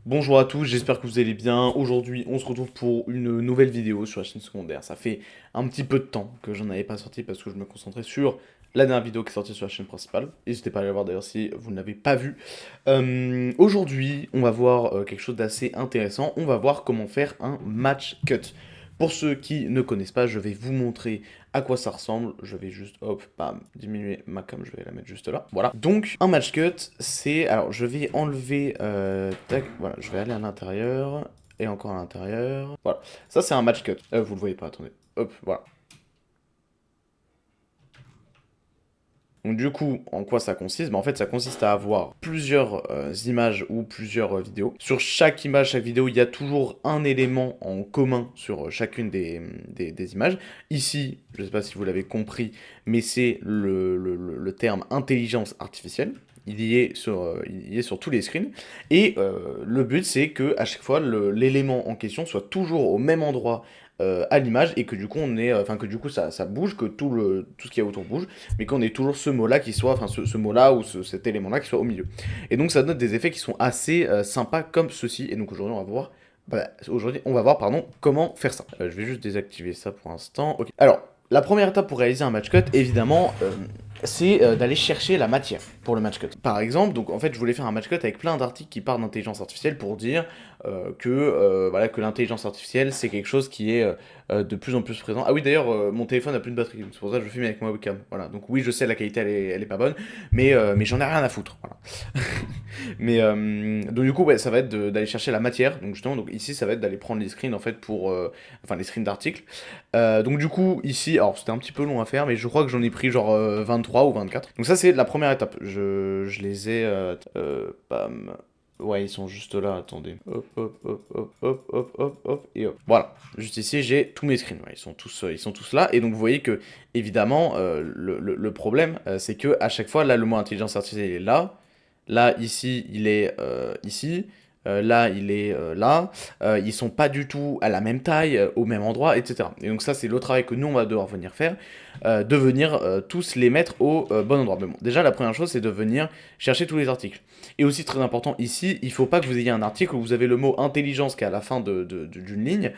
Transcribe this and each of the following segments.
Bonjour à tous, j'espère que vous allez bien. Aujourd'hui, on se retrouve pour une nouvelle vidéo sur la chaîne secondaire. Ça fait un petit peu de temps que j'en avais pas sorti parce que je me concentrais sur la dernière vidéo qui est sortie sur la chaîne principale. N'hésitez pas à aller la voir d'ailleurs si vous ne l'avez pas vue. Aujourd'hui, on va voir quelque chose d'assez intéressant. On va voir comment faire un match cut. Pour ceux qui ne connaissent pas, je vais vous montrer à quoi ça ressemble. Je vais juste, hop, bam, diminuer ma cam, je vais la mettre juste là. Voilà. Donc, un match cut, c'est... Alors, je vais enlever... tac, voilà, je vais aller à l'intérieur, et encore à l'intérieur. Voilà. Ça, c'est un match cut. Vous le voyez pas, attendez. Hop, voilà. Donc du coup, en quoi ça consiste? En fait, ça consiste à avoir plusieurs images ou plusieurs vidéos. Sur chaque image, chaque vidéo, il y a toujours un élément en commun sur chacune des images. Ici, je ne sais pas si vous l'avez compris, mais c'est le terme intelligence artificielle. Il y est sur tous les screens. Et le but, c'est que à chaque fois, l'élément en question soit toujours au même endroit à l'image et que du coup on est enfin que du coup ça bouge, que tout ce qui est autour bouge, mais qu'on ait toujours ce mot là qui soit enfin ce mot là ou cet élément là qui soit au milieu, et donc ça donne des effets qui sont assez sympas comme ceci. Et donc aujourd'hui on va voir pardon, comment faire ça. Je vais juste désactiver ça pour l'instant. Ok, alors la première étape pour réaliser un match cut, évidemment, c'est d'aller chercher la matière pour le match cut. Par exemple, donc en fait, je voulais faire un match cut avec plein d'articles qui parlent d'intelligence artificielle pour dire voilà, que l'intelligence artificielle, c'est quelque chose qui est de plus en plus présent. Ah oui, d'ailleurs, mon téléphone n'a plus de batterie, donc c'est pour ça que je filme avec ma webcam. Voilà, donc oui, je sais, la qualité, elle est pas bonne, mais j'en ai rien à foutre. Voilà. Mais donc du coup, ouais, ça va être d'aller chercher la matière. Donc justement, donc ici, ça va être d'aller prendre les screens en fait pour, enfin les screens d'articles. Donc du coup, ici, alors c'était un petit peu long à faire, mais je crois que j'en ai pris genre 23 ou 24. Donc ça, c'est la première étape. Je les ai, bam. Ouais, ils sont juste là, attendez. Hop, hop, hop, hop, hop, hop, hop, hop, et hop. Voilà. Juste ici, j'ai tous mes screens. Ouais, ils sont tous là. Et donc, vous voyez que, évidemment, le problème, c'est que à chaque fois, là, le mot intelligence artificielle, il est là. Là, ici, il est ici. Là, il est là. Ils sont pas du tout à la même taille, au même endroit, etc. Et donc ça, c'est le travail que nous, on va devoir venir faire, de venir tous les mettre au bon endroit. Mais bon, déjà, la première chose, c'est de venir chercher tous les articles. Et aussi, très important, ici, il faut pas que vous ayez un article où vous avez le mot intelligence qui est à la fin d'une ligne,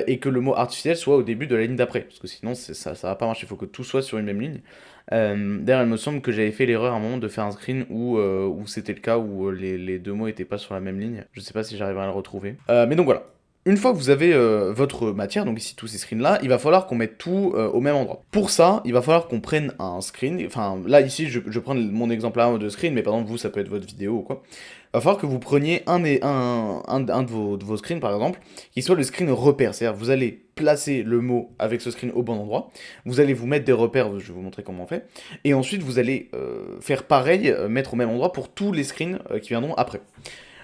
et que le mot artificiel soit au début de la ligne d'après. Parce que sinon, ça va pas marcher. Il faut que tout soit sur une même ligne. D'ailleurs, il me semble que j'avais fait l'erreur à un moment de faire un screen où c'était le cas, où les deux mots étaient pas sur la même ligne. Je sais pas si j'arriverai à le retrouver. Mais donc voilà. Une fois que vous avez votre matière, donc ici tous ces screens là, il va falloir qu'on mette tout au même endroit. Pour ça, il va falloir qu'on prenne un screen, enfin là ici je prends mon exemple là de screen, mais par exemple vous ça peut être votre vidéo ou quoi. Il va falloir que vous preniez un de vos screens par exemple, qui soit le screen repère, c'est-à-dire vous allez placer le mot avec ce screen au bon endroit, vous allez vous mettre des repères, je vais vous montrer comment on fait, et ensuite vous allez faire pareil, mettre au même endroit pour tous les screens qui viendront après.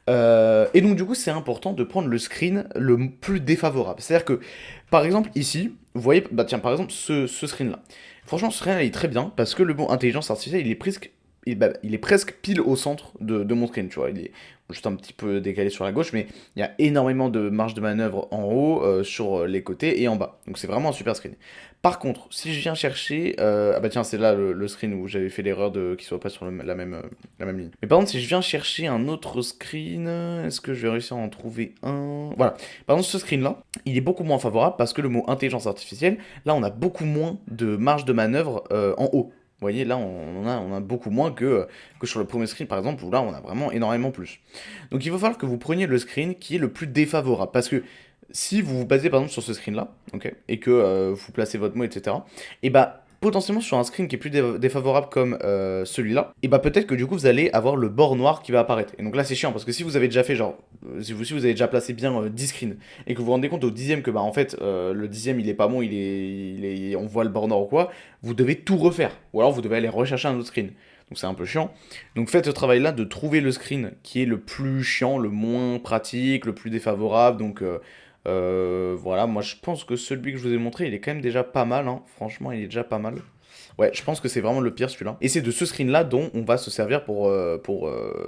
Et donc du coup c'est important de prendre le screen le plus défavorable. C'est-à-dire que par exemple ici, vous voyez, bah tiens par exemple ce screen là. Franchement ce screen là il est très bien parce que le mot intelligence artificielle il est presque pile au centre de mon screen, tu vois. Il est juste un petit peu décalé sur la gauche, mais il y a énormément de marge de manœuvre en haut, sur les côtés et en bas. Donc c'est vraiment un super screen. Par contre, si je viens chercher... ah bah tiens, c'est là le screen où j'avais fait l'erreur de qu'il soit pas sur la même ligne. Mais par contre, si je viens chercher un autre screen, est-ce que je vais réussir à en trouver un? Voilà. Par exemple, ce screen-là, il est beaucoup moins favorable parce que le mot intelligence artificielle, là, on a beaucoup moins de marge de manœuvre en haut. Vous voyez, là, on a beaucoup moins que sur le premier screen, par exemple, où là, on a vraiment énormément plus. Donc, il va falloir que vous preniez le screen qui est le plus défavorable. Parce que si vous vous basez, par exemple, sur ce screen-là, ok, et que vous placez votre mot, etc., et bah, potentiellement sur un screen qui est plus défavorable comme celui-là, et bah peut-être que du coup vous allez avoir le bord noir qui va apparaître. Et donc là c'est chiant parce que si vous avez déjà fait genre, si vous avez déjà placé bien 10 screens et que vous vous rendez compte au dixième que bah en fait le dixième il est pas bon, on voit le bord noir ou quoi, vous devez tout refaire. Ou alors vous devez aller rechercher un autre screen. Donc c'est un peu chiant. Donc faites ce travail là de trouver le screen qui est le plus chiant, le moins pratique, le plus défavorable. Donc voilà, moi je pense que celui que je vous ai montré, il est quand même déjà pas mal, hein. Franchement, il est déjà pas mal. Ouais, je pense que c'est vraiment le pire celui-là. Et c'est de ce screen-là dont on va se servir pour,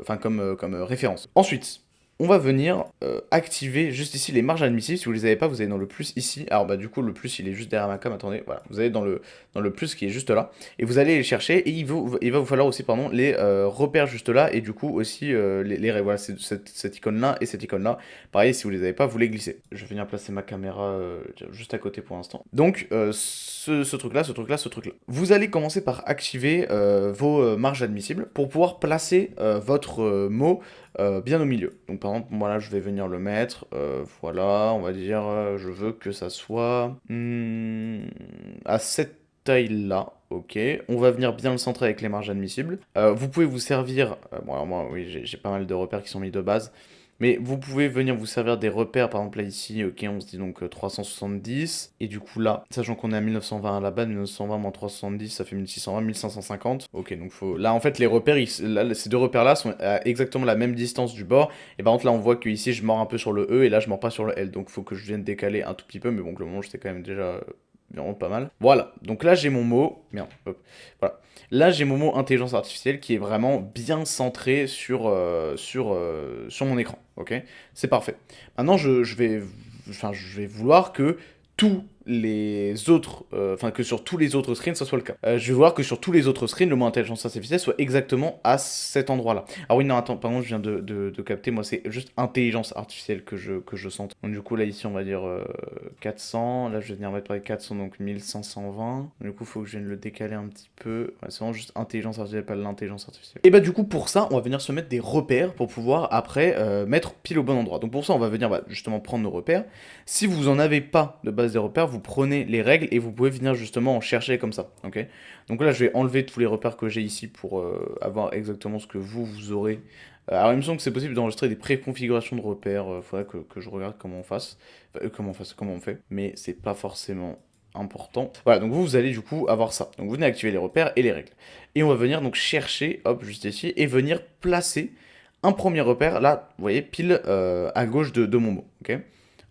enfin comme référence. Ensuite, on va venir activer juste ici les marges admissibles. Si vous les avez pas, vous allez dans le plus ici. Alors bah du coup le plus il est juste derrière ma cam, attendez, voilà. Vous allez dans le plus qui est juste là. Et vous allez les chercher et il va vous falloir aussi pardon, les repères juste là. Et du coup aussi voilà, cette icône là et cette icône là. Pareil, si vous les avez pas, vous les glissez. Je vais venir placer ma caméra juste à côté pour l'instant. Donc ce truc là, ce truc là, ce truc là. Vous allez commencer par activer vos marges admissibles pour pouvoir placer votre mot bien au milieu. Donc par exemple, moi là, je vais venir le mettre, voilà, on va dire, je veux que ça soit à cette taille-là, ok. On va venir bien le centrer avec les marges admissibles. Vous pouvez vous servir, bon alors moi, oui, j'ai pas mal de repères qui sont mis de base, mais vous pouvez venir vous servir des repères, par exemple là ici, ok, on se dit donc 370, et du coup là, sachant qu'on est à 1920 à la base, 1920 moins 370, ça fait 1620, 1550, ok, donc faut... Là en fait les repères, là, ces deux repères là sont à exactement la même distance du bord, et par contre là on voit que ici je mords un peu sur le E, et là je mords pas sur le L, donc faut que je vienne décaler un tout petit peu, mais bon, le moment j'étais quand même déjà vraiment pas mal. Voilà, donc là j'ai mon mot, merde, hop, voilà. Là, j'ai mon mot intelligence artificielle qui est vraiment bien centré sur mon écran. Ok, c'est parfait. Maintenant, je vais vouloir que tous les autres, enfin que sur tous les autres screens, ça soit le cas. Je vais vouloir que sur tous les autres screens, le mot intelligence artificielle soit exactement à cet endroit-là. Ah oui, non, attends, pardon, je viens de capter, moi c'est juste intelligence artificielle que je centre. Donc du coup, là ici, on va dire 400, là je vais venir mettre par 400, donc 1520. Du coup, il faut que je vienne le décaler un petit peu. Ouais, c'est vraiment juste intelligence artificielle, pas l'intelligence artificielle. Et bah du coup, pour ça, on va venir se mettre des repères pour pouvoir après mettre pile au bon endroit. Donc pour ça, on va venir justement prendre nos repères. Si vous en avez pas de base des repères, vous prenez les règles et vous pouvez venir justement en chercher comme ça. Ok. Donc là, je vais enlever tous les repères que j'ai ici pour avoir exactement ce que vous aurez. Alors il me semble que c'est possible d'enregistrer des préconfigurations de repères. Faudrait que je regarde comment on fasse, comment on fait. Mais c'est pas forcément important. Voilà, donc vous allez du coup avoir ça. Donc vous venez activer les repères et les règles. Et on va venir donc chercher, hop, juste ici, et venir placer un premier repère, là, vous voyez, pile à gauche de mon mot. Ok.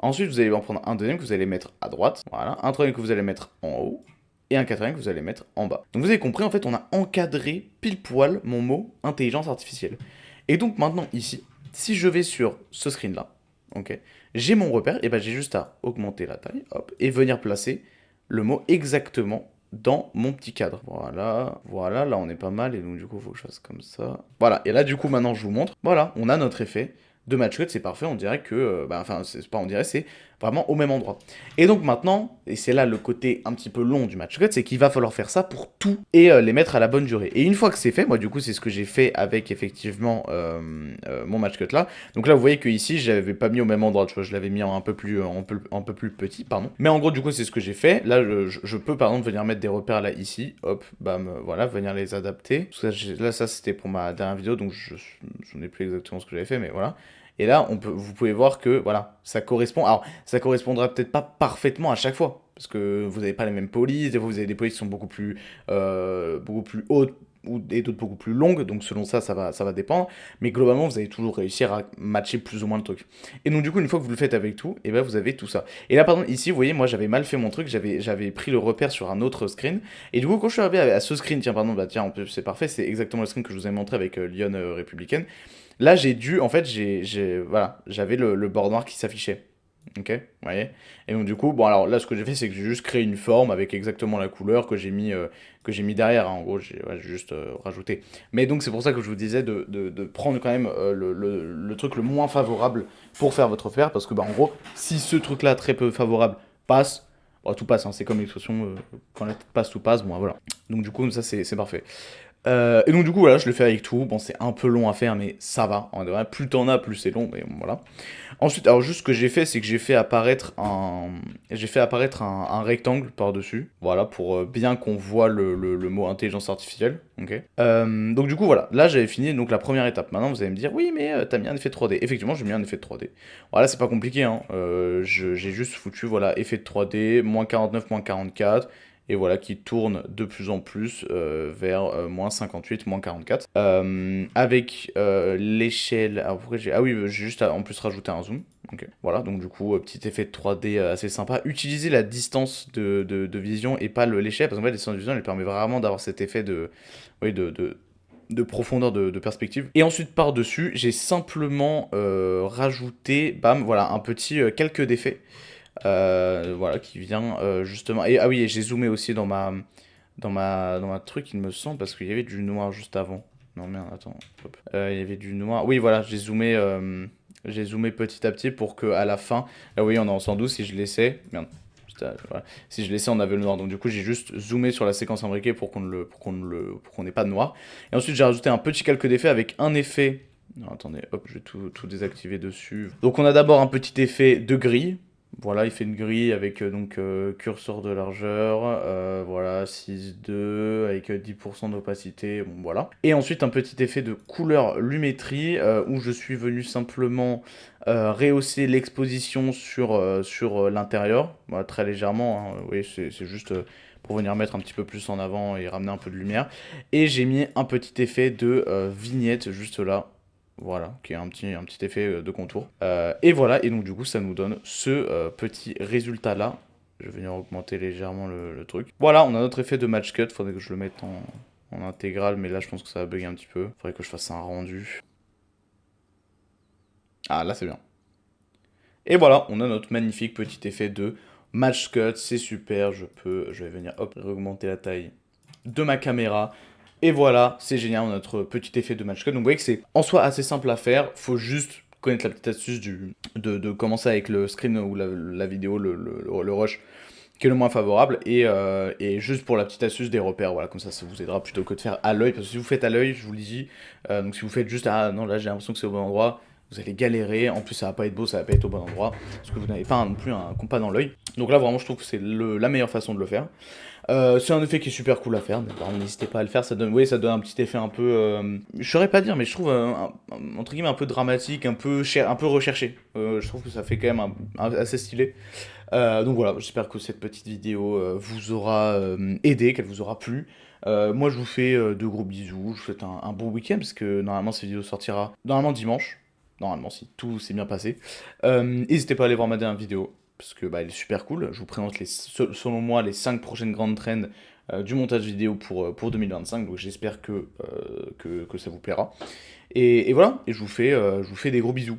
Ensuite, vous allez en prendre un deuxième que vous allez mettre à droite, voilà, un troisième que vous allez mettre en haut, et un quatrième que vous allez mettre en bas. Donc vous avez compris, en fait, on a encadré pile poil mon mot intelligence artificielle. Et donc maintenant, ici, si je vais sur ce screen-là, ok, j'ai mon repère, et ben j'ai juste à augmenter la taille, hop, et venir placer le mot exactement dans mon petit cadre. Voilà, voilà, là on est pas mal, et donc du coup, il faut que je fasse comme ça. Voilà, et là du coup, maintenant je vous montre, voilà, on a notre effet de match cut, c'est parfait, on dirait que, enfin, c'est pas on dirait, c'est vraiment au même endroit. Et donc maintenant, et c'est là le côté un petit peu long du match cut, c'est qu'il va falloir faire ça pour tout et les mettre à la bonne durée. Et une fois que c'est fait, moi du coup c'est ce que j'ai fait avec effectivement mon match cut là. Donc là vous voyez que ici j'avais pas mis au même endroit, tu vois, je l'avais mis un peu plus petit, pardon. Mais en gros du coup c'est ce que j'ai fait. Là je peux par exemple venir mettre des repères là ici, hop, bam, voilà, venir les adapter. Là ça c'était pour ma dernière vidéo, donc je n'ai plus exactement ce que j'avais fait, mais voilà. Et là, vous pouvez voir que voilà, ça correspond. Alors, ça correspondra peut-être pas parfaitement à chaque fois, parce que vous n'avez pas les mêmes polices. Des fois, vous avez des polices qui sont beaucoup plus hautes et d'autres beaucoup plus longues. Donc, selon ça, ça va dépendre. Mais globalement, vous allez toujours réussir à matcher plus ou moins le truc. Et donc, du coup, une fois que vous le faites avec tout, et ben, vous avez tout ça. Et là, par exemple, ici, vous voyez, moi, j'avais mal fait mon truc. J'avais pris le repère sur un autre screen. Et du coup, quand je suis arrivé à ce screen, tiens, pardon, bah tiens, c'est parfait. C'est exactement le screen que je vous ai montré avec Lyon républicaine. Là, j'ai dû, en fait, voilà, j'avais le bord noir qui s'affichait. Ok, vous voyez. Et donc du coup, bon alors là, ce que j'ai fait, c'est que j'ai juste créé une forme avec exactement la couleur que j'ai mis derrière, hein. En gros, j'ai juste rajouté. Mais donc c'est pour ça que je vous disais de prendre quand même le truc le moins favorable pour faire votre faire, parce que bah en gros, si ce truc-là très peu favorable passe, bon, tout passe, hein, c'est comme l'expression quand la tête passe, tout passe. Bon, voilà. Donc du coup, ça c'est parfait. Et donc du coup voilà, je le fais avec tout. Bon, c'est un peu long à faire, mais ça va. En vrai, plus t'en as, plus c'est long. Mais bon, voilà. Ensuite, alors juste ce que j'ai fait, c'est que j'ai fait apparaître un rectangle par-dessus. Voilà, pour bien qu'on voit le mot intelligence artificielle. Ok. Donc du coup voilà, là j'avais fini donc la première étape. Maintenant vous allez me dire oui, mais t'as mis un effet de 3D. Effectivement, j'ai mis un effet de 3D. Voilà, c'est pas compliqué, hein. J'ai juste foutu voilà effet de 3D, moins 49, moins 44 et voilà, qui tourne de plus en plus vers moins 58, moins 44. Avec l'échelle... Alors pourquoi j'ai... Ah oui, j'ai juste en plus rajouté un zoom. Ok. Voilà, donc du coup, petit effet de 3D assez sympa. Utilisez la distance de vision et pas l'échelle, parce qu'en fait, la distance de vision, elle permet vraiment d'avoir cet effet de... Oui, de profondeur de perspective. Et ensuite par-dessus, j'ai simplement rajouté, bam, voilà, un petit calque d'effet. Voilà, qui vient justement. Et ah oui, et j'ai zoomé aussi dans ma truc, il me semble, parce qu'il y avait du noir juste avant. Non, merde, attends. Hop. Il y avait du noir. Oui, voilà, j'ai zoomé petit à petit pour que à la fin. Là, oui, on est en 112. Si je laissais. Merde. Putain, voilà. Si je laissais, on avait le noir. Donc, du coup, j'ai juste zoomé sur la séquence imbriquée pour qu'on n'ait pas de noir. Et ensuite, j'ai rajouté un petit calque d'effet avec un effet. Non, attendez, hop, je vais tout désactiver dessus. Donc, on a d'abord un petit effet de grille. Voilà, il fait une grille avec curseur de largeur, voilà, 6,2 avec 10% d'opacité, bon voilà. Et ensuite un petit effet de couleur lumétrie où je suis venu simplement rehausser l'exposition sur l'intérieur, voilà, très légèrement, hein, oui, c'est juste pour venir mettre un petit peu plus en avant et ramener un peu de lumière. Et j'ai mis un petit effet de vignette juste là, voilà, qui est un petit effet de contour. Et voilà, et donc du coup ça nous donne ce petit résultat là. Je vais venir augmenter légèrement le truc. Voilà, on a notre effet de match cut, faudrait que je le mette en intégrale, mais là je pense que ça va bugger un petit peu. Faudrait que je fasse un rendu. Ah là c'est bien. Et voilà, on a notre magnifique petit effet de match cut, c'est super, je vais venir hop, augmenter la taille de ma caméra. Et voilà, c'est génial, notre petit effet de match cut. Donc vous voyez que c'est en soi assez simple à faire, faut juste connaître la petite astuce de commencer avec le screen ou la vidéo, le rush, qui est le moins favorable, et juste pour la petite astuce des repères, voilà, comme ça vous aidera plutôt que de faire à l'œil, parce que si vous faites à l'œil, je vous le dis, donc si vous faites juste, ah non là j'ai l'impression que c'est au bon endroit, vous allez galérer, en plus ça va pas être beau, ça va pas être au bon endroit, parce que vous n'avez pas non plus un compas dans l'œil. Donc là vraiment je trouve que c'est la meilleure façon de le faire. C'est un effet qui est super cool à faire, donc vraiment, n'hésitez pas à le faire, ça donne un petit effet un peu, je saurais pas dire, mais je trouve, entre guillemets, un peu dramatique, un peu recherché. Je trouve que ça fait quand même assez stylé. Donc voilà, j'espère que cette petite vidéo vous aura aidé, qu'elle vous aura plu. Moi je vous fais de gros bisous, je vous souhaite un bon week-end, parce que normalement cette vidéo sortira normalement dimanche, normalement si tout s'est bien passé. N'hésitez pas à aller voir ma dernière vidéo, parce que bah, elle est super cool. Je vous présente selon moi les 5 prochaines grandes trends du montage vidéo pour 2025, donc j'espère que ça vous plaira. Et voilà, et je vous fais des gros bisous.